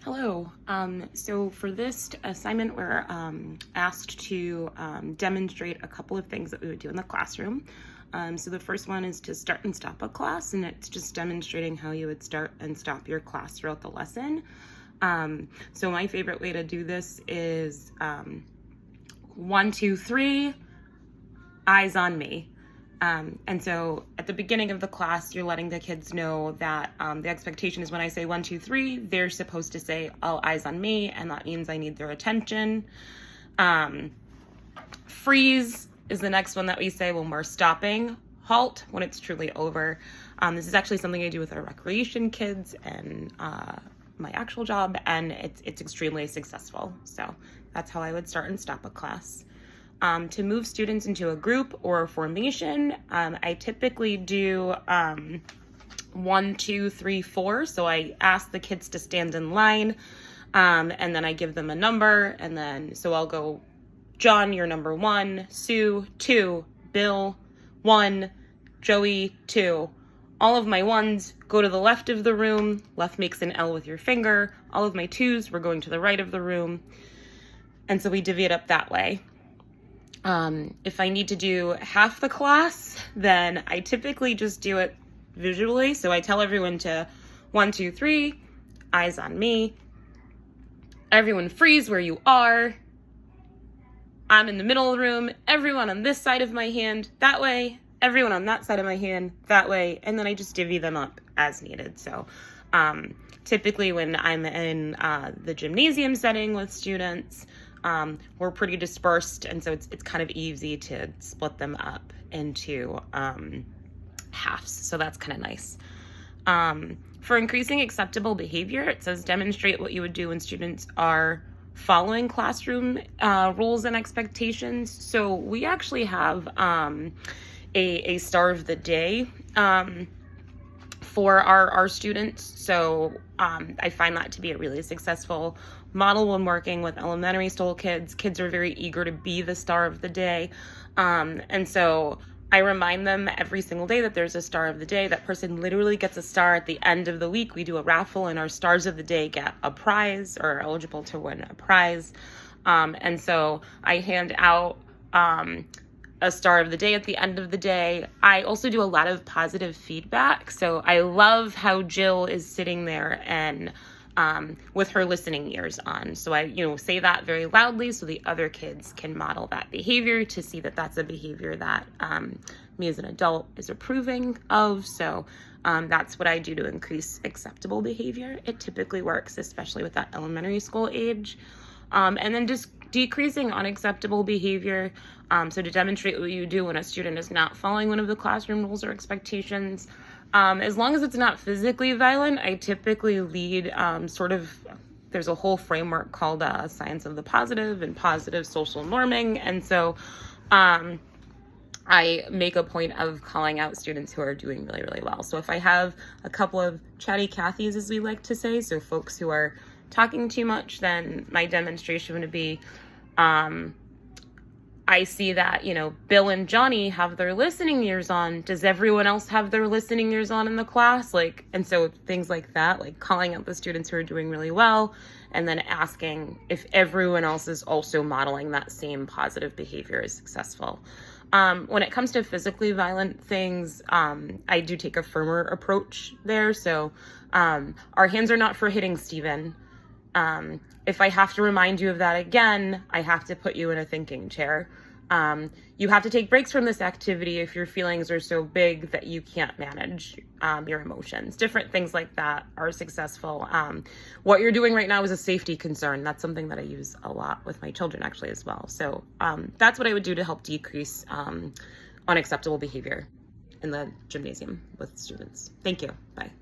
Hello. So for this assignment, we're asked to demonstrate a couple of things that we would do in the classroom. So the first one is to start and stop a class, and it's just demonstrating how you would start and stop your class throughout the lesson. So my favorite way to do this is 1, 2, 3, eyes on me. And so at the beginning of the class, you're letting the kids know that the expectation is when I say 1, 2, 3, they're supposed to say all eyes on me, and that means I need their attention. Freeze is the next one that we say when we're stopping. Halt when it's truly over. This is actually something I do with our recreation kids and my actual job, and it's extremely successful. So that's how I would start and stop a class. To move students into a group or a formation, I typically do 1, 2, 3, 4. So I ask the kids to stand in line, and then I give them a number, and then so I'll go, John, you're number 1, Sue, 2, Bill, 1, Joey, 2. All of my 1s go to the left of the room. Left makes an L with your finger. All of my 2s were going to the right of the room. And so we divvy it up that way. If I need to do half the class, then I typically just do it visually. So I tell everyone to 1, 2, 3, eyes on me. Everyone freeze where you are. I'm in the middle of the room. Everyone on this side of my hand, that way. Everyone on that side of my hand, that way. And then I just divvy them up as needed. So typically when I'm in the gymnasium setting with students, we're pretty dispersed, and so it's kind of easy to split them up into halves, so that's kind of nice. For increasing acceptable behavior, it says demonstrate what you would do when students are following classroom rules and expectations. So we actually have a star of the day for our students. So I find that to be a really successful model when working with elementary school kids. Kids are very eager to be the star of the day. And so I remind them every single day that there's a star of the day. That person literally gets a star at the end of the week. We do a raffle, and our stars of the day get a prize or are eligible to win a prize. And so I hand out a star of the day at the end of the day. I also do a lot of positive feedback. So I love how Jill is sitting there and with her listening ears on. So I, say that very loudly so the other kids can model that behavior to see that that's a behavior that me as an adult is approving of. So that's what I do to increase acceptable behavior. It typically works, especially with that elementary school age. And then just decreasing unacceptable behavior. So to demonstrate what you do when a student is not following one of the classroom rules or expectations. As long as it's not physically violent, I typically lead there's a whole framework called Science of the Positive and Positive Social Norming. And so I make a point of calling out students who are doing really, really well. So if I have a couple of chatty Cathys, as we like to say, so folks who are talking too much, then my demonstration would be, I see that, Bill and Johnny have their listening ears on. Does everyone else have their listening ears on in the class? And so things like that, like calling out the students who are doing really well, and then asking if everyone else is also modeling that same positive behavior is successful. When it comes to physically violent things, I do take a firmer approach there. So our hands are not for hitting Steven. If I have to remind you of that again, I have to put you in a thinking chair. You have to take breaks from this activity if your feelings are so big that you can't manage your emotions. Different things like that are successful. What you're doing right now is a safety concern. That's something that I use a lot with my children actually as well. So that's what I would do to help decrease unacceptable behavior in the gymnasium with students. Thank you. Bye.